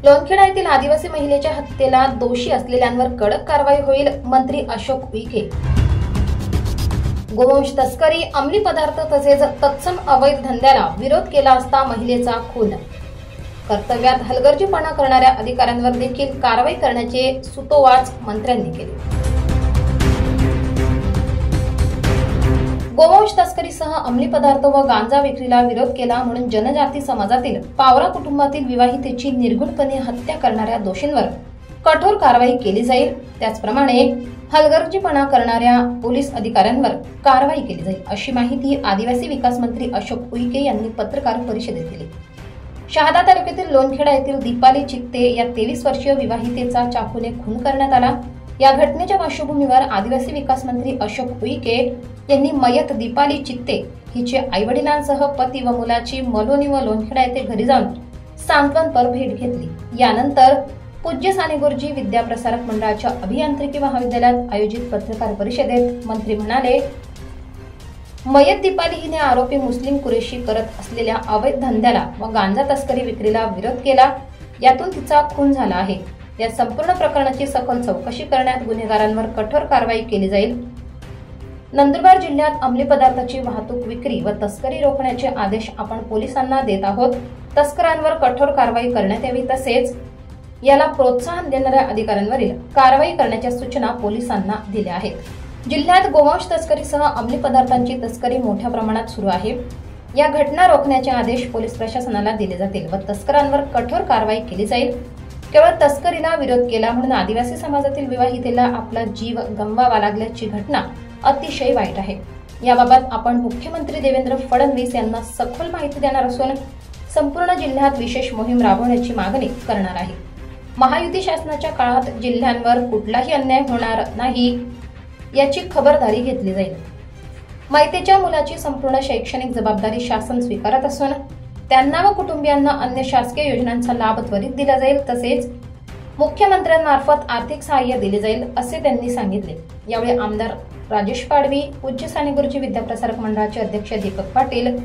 लोणखेडा येथील आदिवासी महिलेच्या हत्येला दोषी असलेल्यांवर कडक कारवाई होईल, मंत्री अशोक उईके। गोवंश तस्करी, अंमली पदार्थ तसेच तत्सम अवैध धंद्याला विरोध केला असता महिलेचा खून। कर्तव्यात हलगर्जीपणा करणाऱ्या अधिकाऱ्यांवर देखील कारवाई करण्याचे सुतोवाच मंत्र्यांनी केले। गोवंश तस्करीसह अंमली पदार्थ व गांजा विक्रीला विरोध केला म्हणून जनजाती समाजातील पावरा कुटुंबातील विवाहितेची निर्घृणपणे हत्या करणाऱ्या दोषींवर कठोर कारवाई केली जाईल। त्याचप्रमाणे हलगर्जीपणा करणाऱ्या पोलीस अधिकाऱ्यांवर कारवाई केली जाईल, अशी माहिती आदिवासी विकास मंत्री अशोक उईके यांनी पत्रकार परिषदेत दिली। शहादा तालुक्यातील लोणखेडा येथील दीपाली चित्ते या 23 वर्षीय विवाहितेचा चाकूने खून करण्यात आला। या घटनेच्या पार्श्वभूमीवर आदिवासी विकास मंत्री अशोक उईके यांनी मयत दीपाली चित्ते हिचे आईवडिलांसह पती व मुलाची मलोनी व लोणखेडा येथे घरी जाऊन सांत्वनपर भेट घेतली। यानंतर पूज्य साने गुरुजी विद्याप्रसारक मंडळाच्या अभियांत्रिकी महाविद्यालयात आयोजित पत्रकार परिषदेत मंत्री म्हणाले, मयत दीपाली हिने आरोपी मुस्लिम कुरेशी करत असलेल्या अवैध धंद्याला व गांजा तस्करी विक्रीला विरोध केला, यातून तिचा खून झाला आहे। या संपूर्ण प्रकरणाची सखोल चौकशी करण्यात गुन्हेगारांवर कठोर कारवाई केली जाईल। नंदुरबार जिल्ह्यात अंमली पदार्थाची वाहतूक, विक्री व तस्करी रोखण्याचे आदेश आपण पोलिसांना देत आहोत। तस्करांवर कठोर कारवाई करण्यात यावी, तसेच याला प्रोत्साहन देणाऱ्या अधिकाऱ्यांवरील कारवाई करण्याच्या सूचना पोलिसांना दिल्या आहेत। जिल्ह्यात गोवंश तस्करीसह अंमली पदार्थांची तस्करी मोठ्या प्रमाणात सुरू आहे। या घटना रोखण्याचे आदेश पोलीस प्रशासनाला दिले जातील व तस्करांवर कठोर कारवाई केली जाईल। केवळ तस्करीला विरोध केला म्हणून आदिवासी समाजातील विवाहितेला आपला जीव गमवावा लागल्याची घटना अतिशय वाईट आहे। याबाबत आपण मुख्यमंत्री देवेंद्र फडणवीस यांना सखोल माहिती देणार असून संपूर्ण जिल्ह्यात विशेष मोहीम राबवण्याची मागणी करणार आहे। महायुती शासनाच्या काळात जिल्ह्यांवर कुठलाही अन्याय होणार नाही याची खबरदारी घेतली जाईल। मायतेच्या मुलाची संपूर्ण शैक्षणिक जबाबदारी शासन स्वीकारत असून त्यांना व कुटुंबियांना अन्य शासकीय योजनांचा लाभ त्वरित दिला जाईल, तसेच मुख्यमंत्र्यांमार्फत आर्थिक सहाय्य दिले जाईल, असे त्यांनी सांगितले। यावेळी आमदार राजेश पाडवी, पूज्य साने गुरुजी विद्याप्रसारक मंडळाचे अध्यक्ष दीपक पाटील,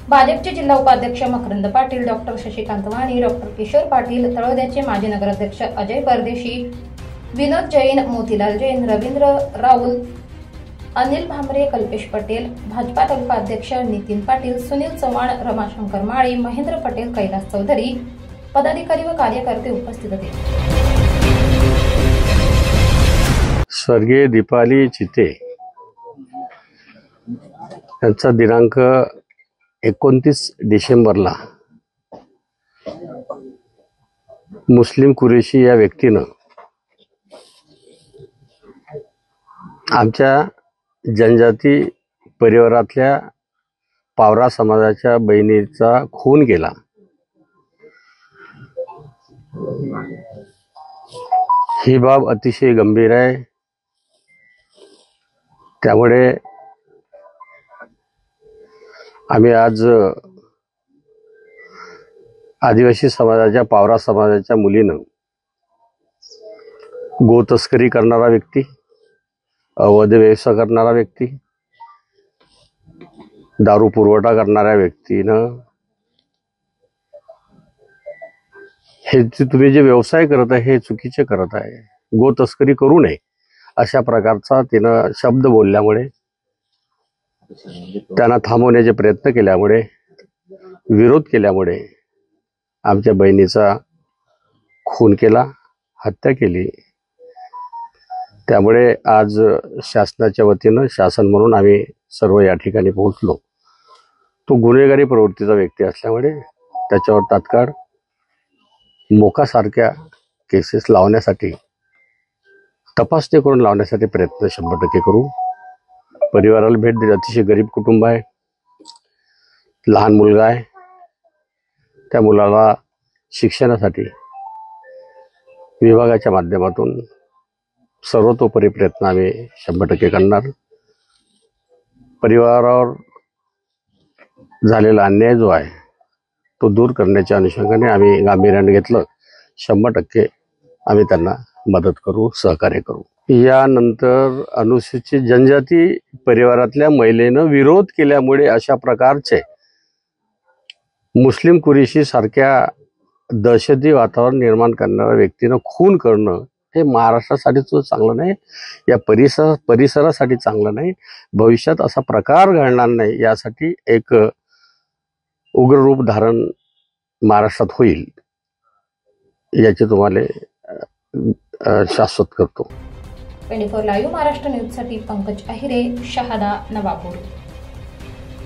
भाजपचे जिल्हा उपाध्यक्ष मकरंद पाटील, डॉक्टर शशिकांत वाणी, डॉक्टर किशोर पाटील, तळोद्याचे माजी नगराध्यक्ष अजय परदेशी, विनोद जैन, मोतीलाल जैन, रवींद्र राऊल, अनिल भामरे, कल्पेश पटेल, भाजपा तालुका अध्यक्ष नितीन पाटील, सुनील चव्हाण, रमाशंकर माळी, महेंद्र पटेल, कैलास चौधरी, पदाधिकारी व कार्यकर्ते उपस्थित होते। स्वर्गीय दीपाली चित्ते यांचा दिनांक 29 डिसेंबरला मुस्लिम कुरेशी या व्यक्तीनं आमच्या जनजाती परिवारातल्या पावरा समाजाच्या बहिणीचा खून केला। ही बाब अतिशय गंभीर आहे। त्यामुळे आम्ही आज आदिवासी समाजाच्या पावरा समाजाच्या मुलीनं गो तस्करी करणारा व्यक्ती, अवैध व्यवसाय करणारा व्यक्ती, दारू पुरवठा करणाऱ्या व्यक्तीनं हे तुम्ही जे व्यवसाय करत आहे हे चुकीचे करत आहे, गो तस्करी करू नये अशा प्रकारचा तिनं शब्द बोलल्यामुळे, त्यांना थांबवण्याचे प्रयत्न केल्यामुळे, विरोध केल्यामुळे आमच्या बहिणीचा खून केला, हत्या केली। त्यामुळे आज शासनाच्या वतीनं, शासन म्हणून आम्ही सर्व या ठिकाणी पोहोचलो। तो गुन्हेगारी प्रवृत्तीचा व्यक्ती असल्यामुळे त्याच्यावर तात्काळ मोकासारख्या केसेस लावण्यासाठी, तपासणी करून लावण्यासाठी प्रयत्न 100% करू। परिवाराला भेट दिली। अतिशय गरीब कुटुंब आहे, लहान मुलगा आहे। त्या मुलाला शिक्षणासाठी विभागाच्या माध्यमातून सर्वतोपरी प्रयत्न आम्ही 100% करणार। परिवारावर झालेला अन्याय जो आहे तो दूर करण्याच्या अनुषंगाने आम्ही गांभीर्याने घेतलं। 100% आम्ही त्यांना मदत करू, सहकार्य करू। यानंतर अनुसूचित जनजाती परिवारातल्या महिलेनं विरोध केल्यामुळे अशा प्रकारचे मुस्लिम कुरेशी सारख्या दहशती वातावरण निर्माण करणाऱ्या व्यक्तीनं खून करणं हे महाराष्ट्रासाठी चांगलं नाही, या परिसरासाठी चांगलं नाही. भविष्यात असा प्रकार घडणार नाही यासाठी एक उग्र रूप धारण महाराष्ट्रात होईल याचे तुम्हाला शाश्वत करतो. 24 लाईव्ह महाराष्ट्र न्यूजसाठी पंकज अहिरे, शहादा, नवापूर.